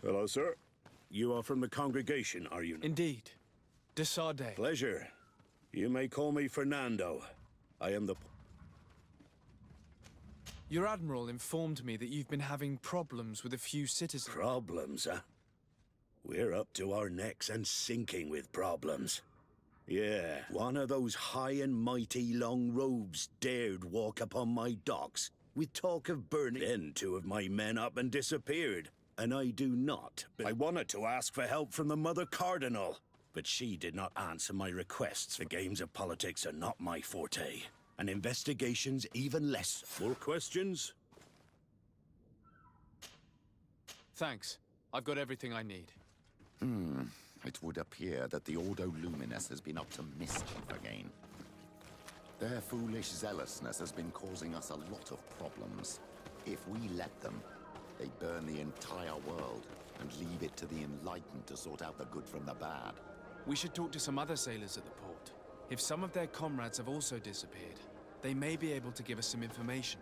Hello, sir. You are from the congregation, are you not? Indeed. De Sardet. Pleasure. You may call me Fernando. I am the... Your Admiral informed me that you've been having problems with a few citizens. Problems, huh? We're up to our necks and sinking with problems. Yeah, one of those high and mighty long robes dared walk upon my docks with talk of burning. Then two of my men up and disappeared, and I do not. I wanted to ask for help from the Mother Cardinal, but she did not answer my requests. The games of politics are not my forte, and investigations even less. More questions? Thanks. I've got everything I need. It would appear that the Ordo Luminous has been up to mischief again. Their foolish zealousness has been causing us a lot of problems. If we let them, they burn the entire world and leave it to the enlightened to sort out the good from the bad. We should talk to some other sailors at the port. If some of their comrades have also disappeared, they may be able to give us some information.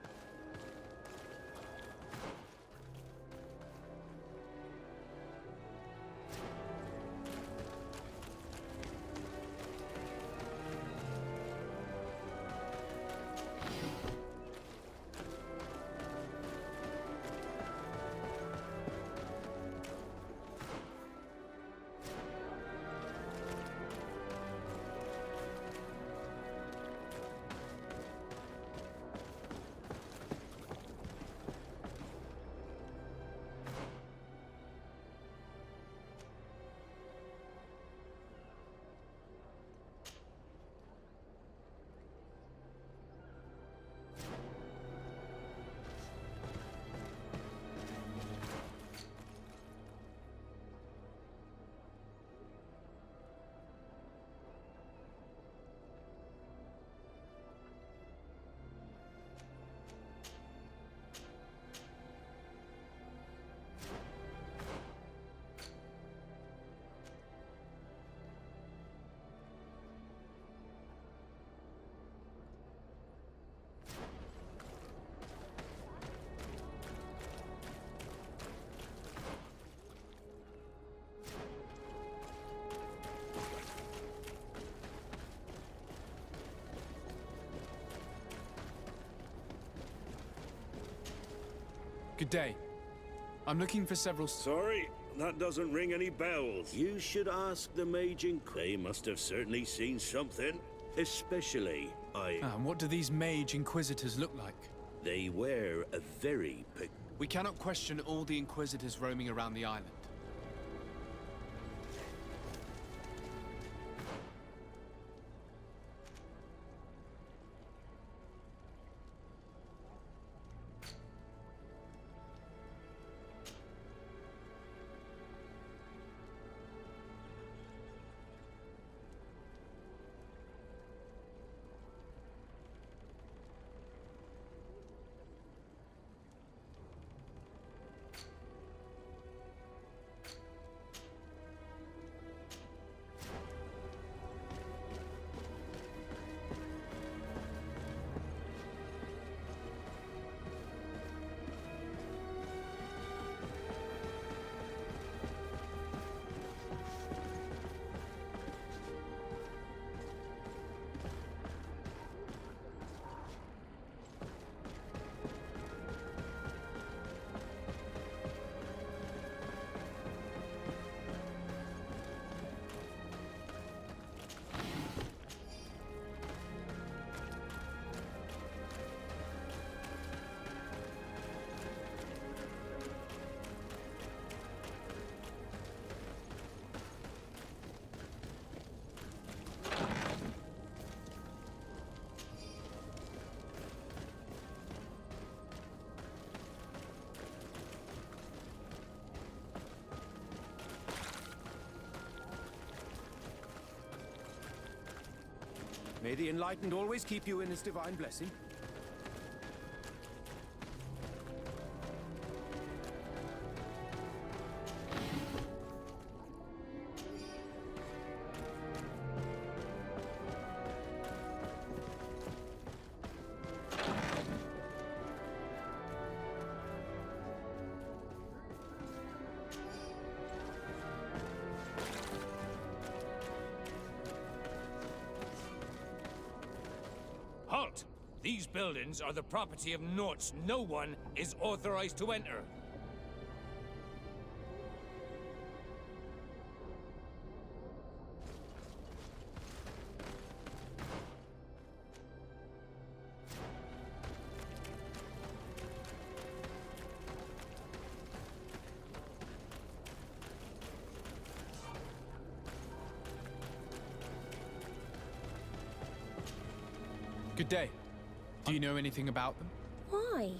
Good day. I'm looking for several... Sorry, that doesn't ring any bells. You should ask the Mage They must have certainly seen something. Especially, And what do these Mage Inquisitors look like? They wear a very... We cannot question all the Inquisitors roaming around the island. May the Enlightened always keep you in his divine blessing. These buildings are the property of Norts no one is authorized to enter. Good day. Do you know anything about them? Why?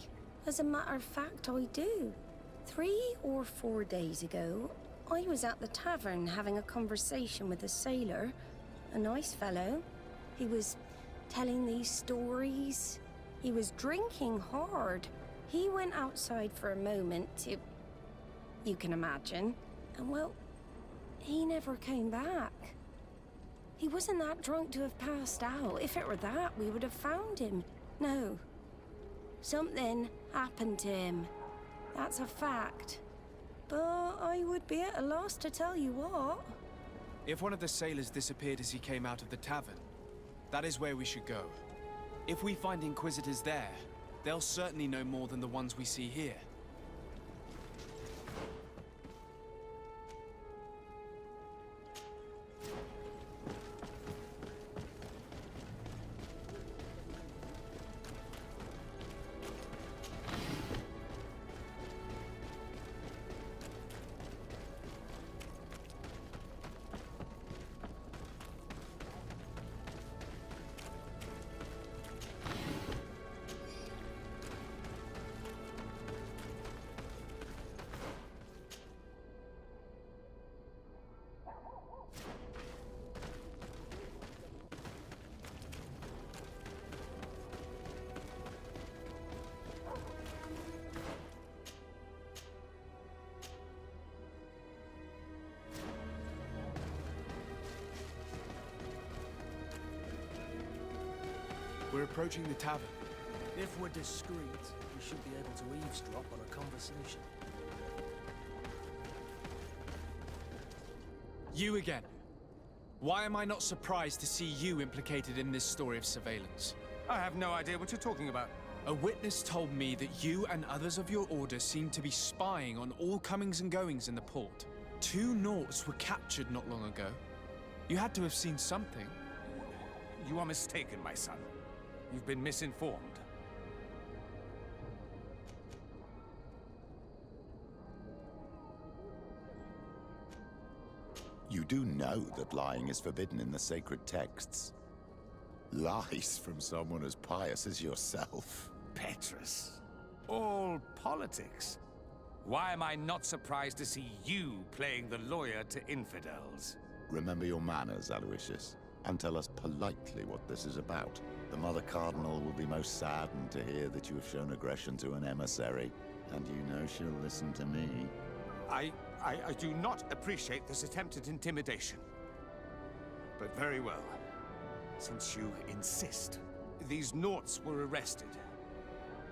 As a matter of fact, I do. 3 or 4 days ago, I was at the tavern having a conversation with a sailor. A nice fellow. He was telling these stories. He was drinking hard. He went outside for a moment to... you can imagine. And well, he never came back. He wasn't that drunk to have passed out. If it were that, we would have found him. No. Something happened to him. That's a fact. But I would be at a loss to tell you what. If one of the sailors disappeared as he came out of the tavern, that is where we should go. If we find Inquisitors there, they'll certainly know more than the ones we see here. We're approaching the tavern. If we're discreet, we should be able to eavesdrop on a conversation. You again. Why am I not surprised to see you implicated in this story of surveillance? I have no idea what you're talking about. A witness told me that you and others of your order seem to be spying on all comings and goings in the port. 2 Norts were captured not long ago. You had to have seen something. You are mistaken, my son. You've been misinformed. You do know that lying is forbidden in the sacred texts. Lies from someone as pious as yourself. Petrus. All politics. Why am I not surprised to see you playing the lawyer to infidels? Remember your manners, Aloysius, and tell us politely what this is about. The Mother Cardinal will be most saddened to hear that you have shown aggression to an emissary, and you know she'll listen to me. I do not appreciate this attempt at intimidation. But very well. Since you insist, these Norts were arrested.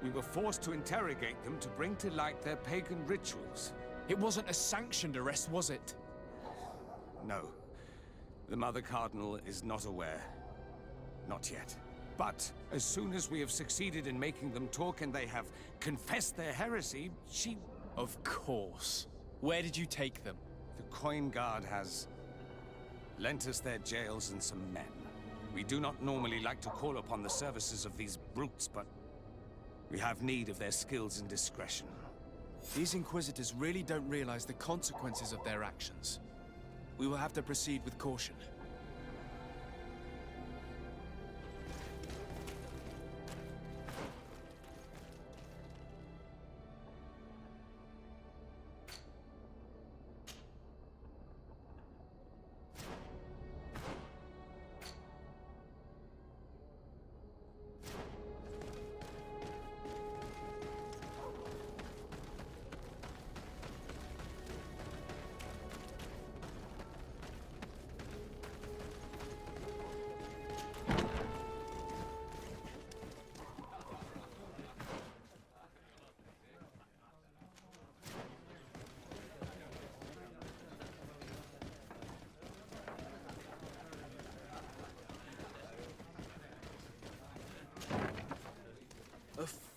We were forced to interrogate them to bring to light their pagan rituals. It wasn't a sanctioned arrest, was it? No. The Mother Cardinal is not aware. Not yet. But as soon as we have succeeded in making them talk and they have confessed their heresy, she... Of course. Where did you take them? The Coin Guard has lent us their jails and some men. We do not normally like to call upon the services of these brutes, but we have need of their skills and discretion. These Inquisitors really don't realize the consequences of their actions. We will have to proceed with caution.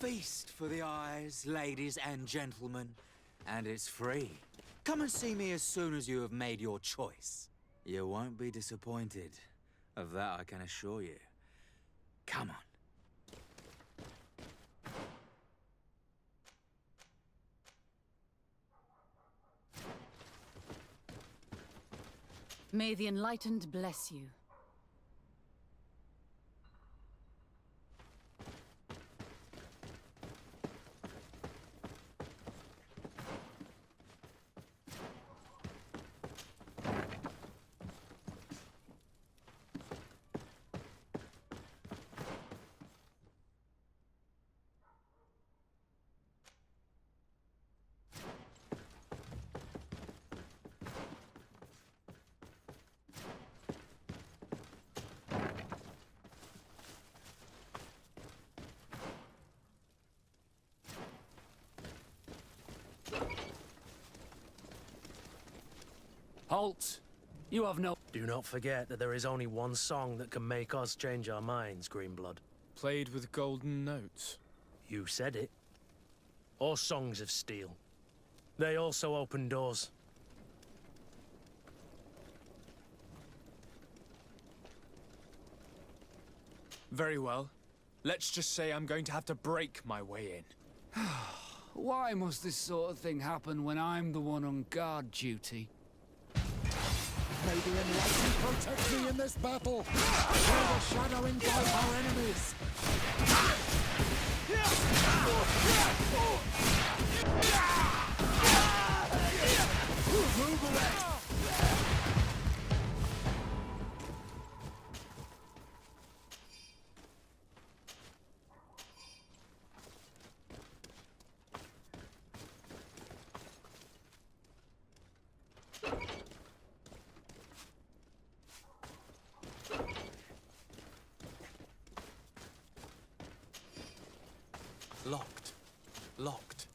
feast for the eyes, ladies and gentlemen, and it's free. Come and see me as soon as you have made your choice. You won't be disappointed. Of that I can assure you. Come on. May the Enlightened bless you. Halt! You have no... Do not forget that there is only one song that can make us change our minds, Greenblood. Played with golden notes. You said it. Or songs of steel. They also open doors. Very well. Let's just say I'm going to have to break my way in. Why must this sort of thing happen when I'm the one on guard duty? May the Enlightened protect me in this battle! May the shadow engulf our enemies! Move away! Locked. Locked.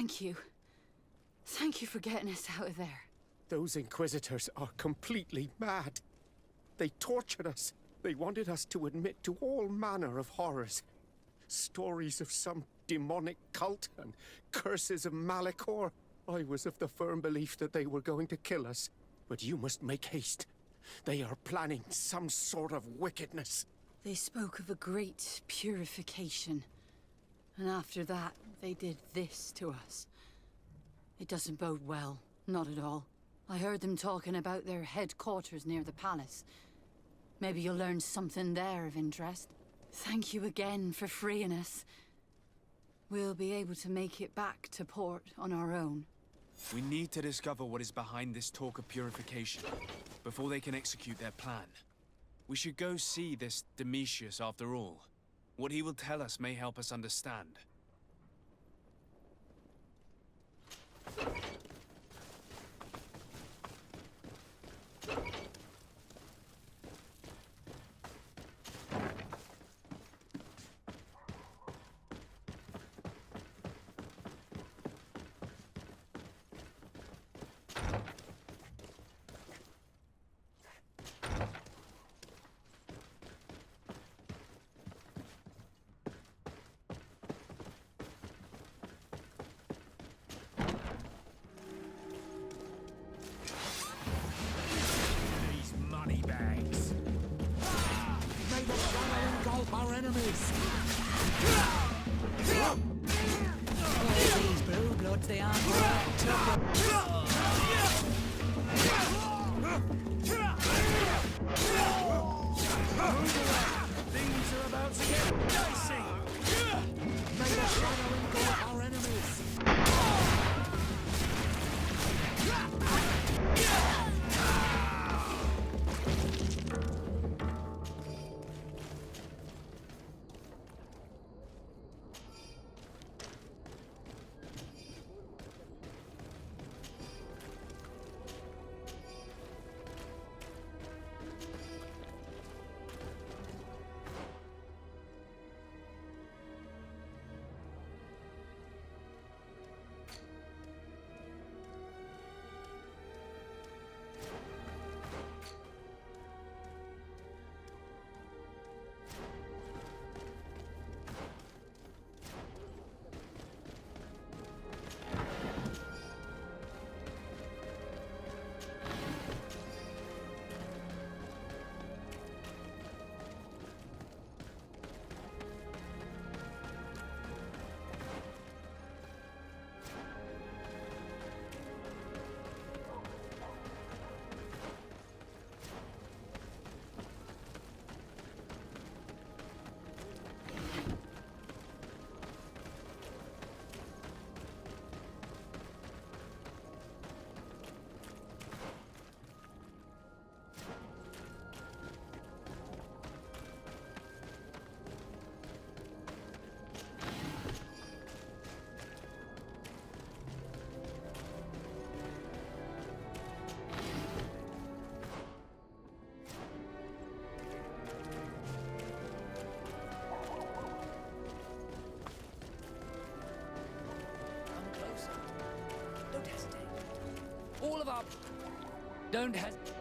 Thank you. Thank you for getting us out of there. Those Inquisitors are completely mad. They tortured us. They wanted us to admit to all manner of horrors. Stories of some demonic cult and curses of Malachor. I was of the firm belief that they were going to kill us. But you must make haste. They are planning some sort of wickedness. They spoke of a great purification. And after that, they did this to us. It doesn't bode well. Not at all. I heard them talking about their headquarters near the palace. Maybe you'll learn something there of interest. Thank you again for freeing us. We'll be able to make it back to port on our own. We need to discover what is behind this talk of purification before they can execute their plan. We should go see this Domitius after all. What he will tell us may help us understand. our enemies! All these blue bloods, they aren't Things are about to get dicey! May the shadow engulf our enemies! All of our... Don't hesitate.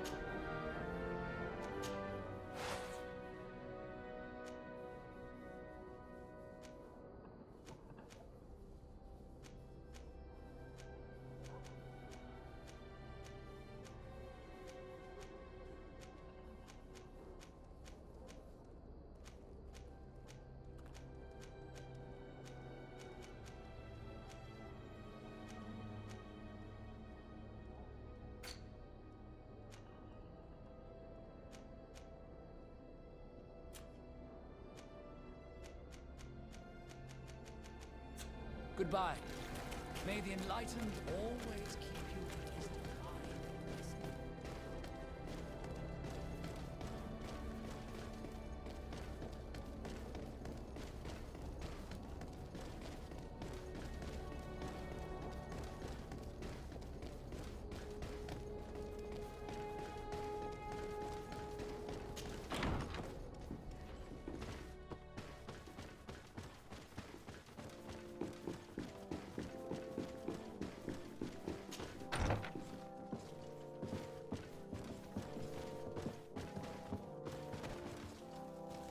Goodbye. May the enlightened always keep you at his eye.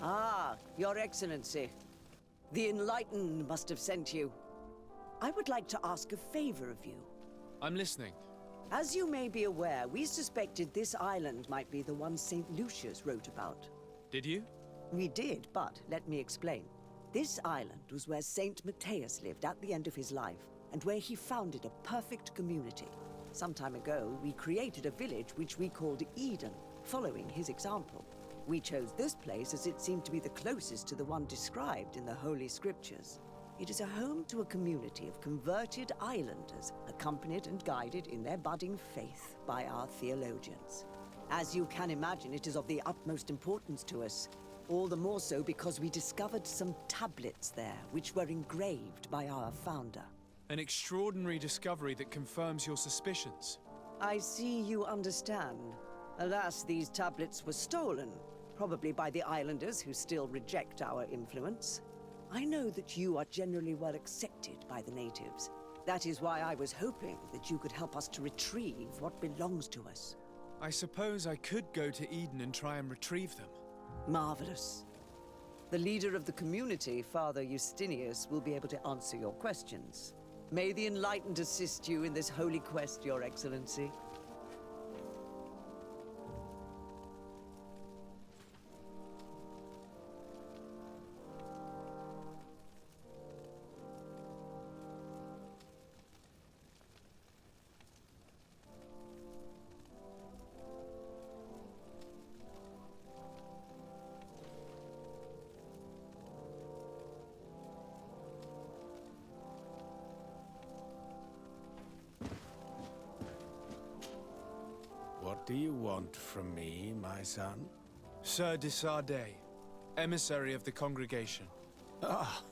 Ah, Your Excellency. The Enlightened must have sent you. I would like to ask a favor of you. I'm listening. As you may be aware, we suspected this island might be the one St. Lucius wrote about. Did you? We did, but let me explain. This island was where St. Matthias lived at the end of his life, and where he founded a perfect community. Some time ago, we created a village which we called Eden, following his example. We chose this place as it seemed to be the closest to the one described in the Holy Scriptures. It is a home to a community of converted islanders, accompanied and guided in their budding faith by our theologians. As you can imagine, it is of the utmost importance to us, all the more so because we discovered some tablets there, which were engraved by our founder. An extraordinary discovery that confirms your suspicions. I see you understand. Alas, these tablets were stolen, probably by the islanders who still reject our influence. I know that you are generally well accepted by the natives. That is why I was hoping that you could help us to retrieve what belongs to us. I suppose I could go to Eden and try and retrieve them. Marvelous. The leader of the community, Father Justinius, will be able to answer your questions. May the Enlightened assist you in this holy quest, Your Excellency. do you want from me, my son? Sir de Sardet, emissary of the congregation. Ah,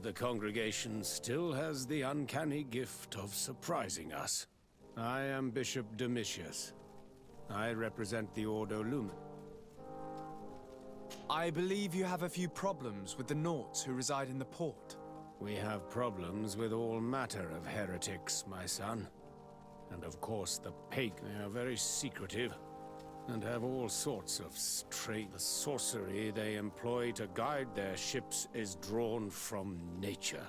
the congregation still has the uncanny gift of surprising us. I am Bishop Domitius. I represent the Ordo Lumen. I believe you have a few problems with the Nauts who reside in the port. We have problems with all matter of heretics, my son. And of course the pagan. They are very secretive, and have all sorts of strange... The sorcery they employ to guide their ships is drawn from nature.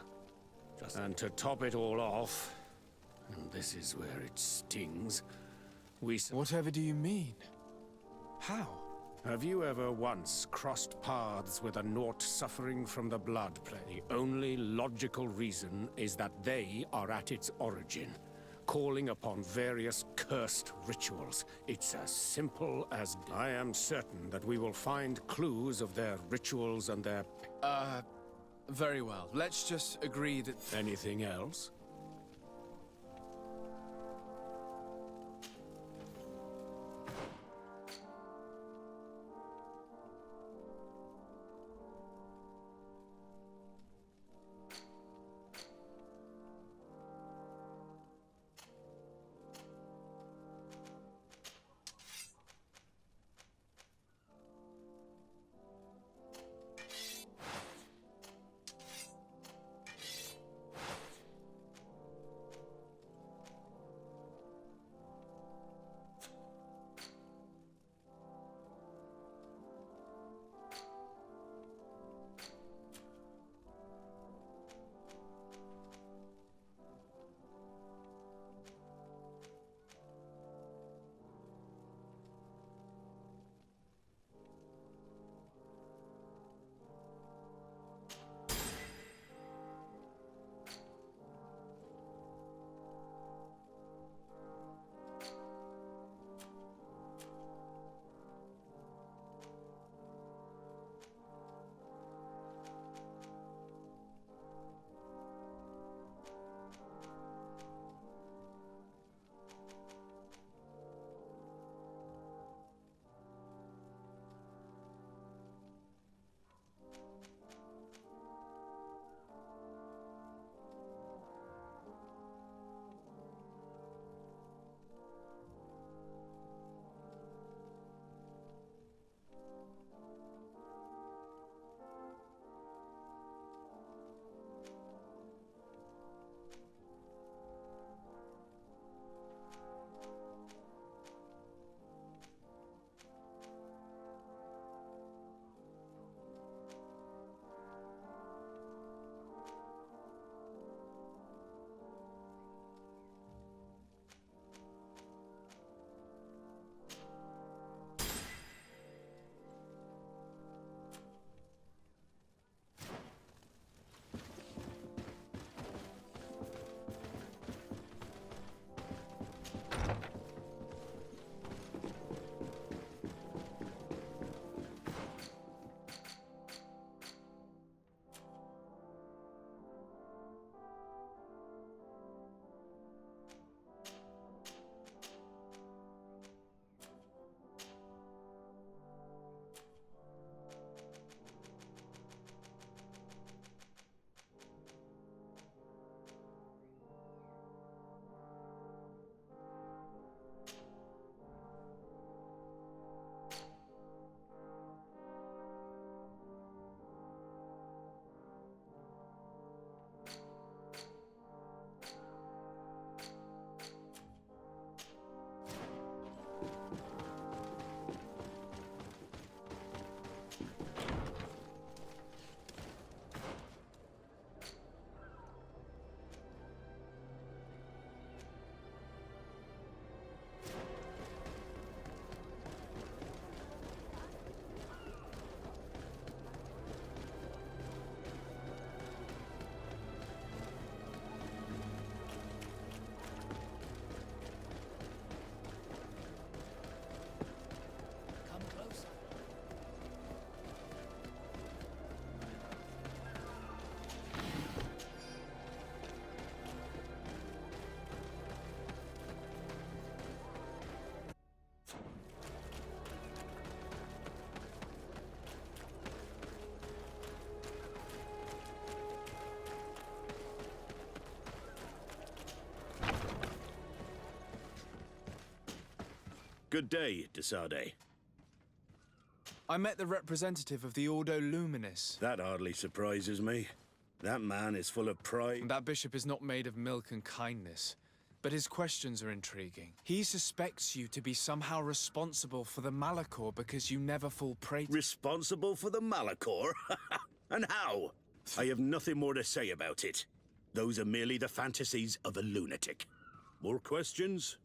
And to top it all off, and this is where it stings, Whatever do you mean? How? Have you ever once crossed paths with a Naut suffering from the blood plague? The only logical reason is that they are at its origin, calling upon various cursed rituals. It's as simple as... I am certain that we will find clues of their rituals and their... Very well. Let's just agree that... Anything else? Good day, Desade. I met the representative of the Ordo Luminis. That hardly surprises me. That man is full of pride. That bishop is not made of milk and kindness, but his questions are intriguing. He suspects you to be somehow responsible for the Malachor because you never fall prey to... Responsible for the Malachor? And how? I have nothing more to say about it. Those are merely the fantasies of a lunatic. More questions?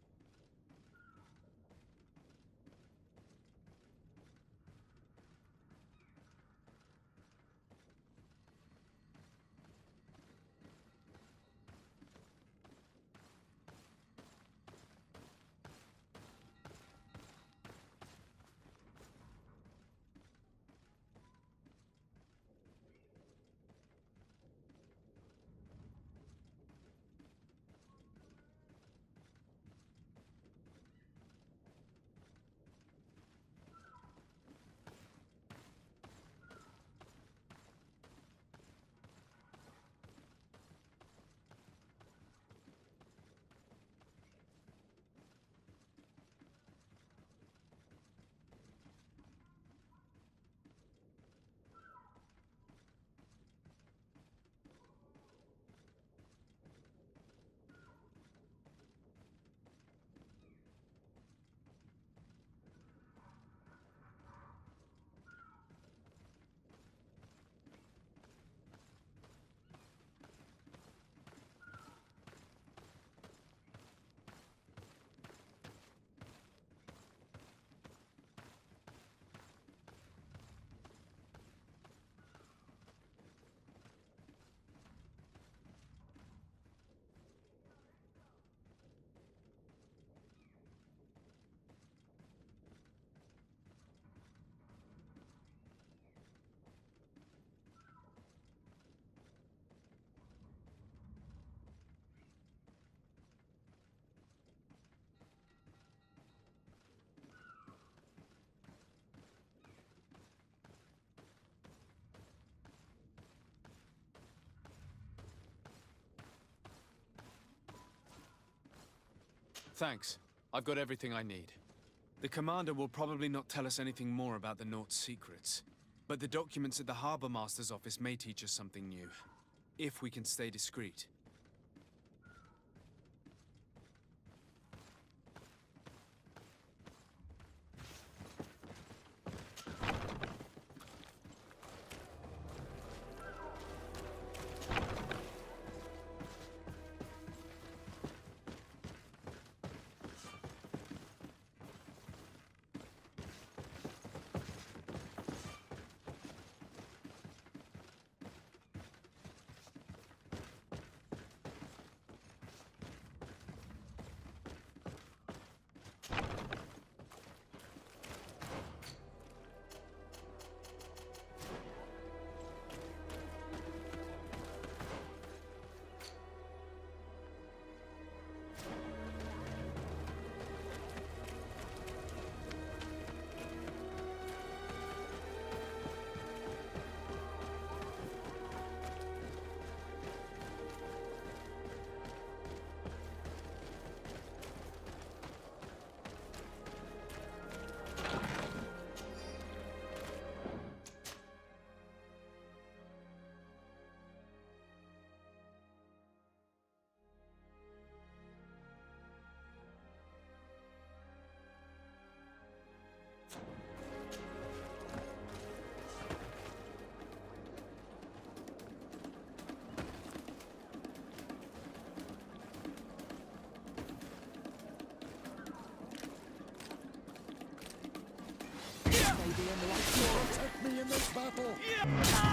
Thanks. I've got everything I need. The commander will probably not tell us anything more about the Naught's secrets, but the documents at the Harbor Master's office may teach us something new, if we can stay discreet. Protect me in this battle!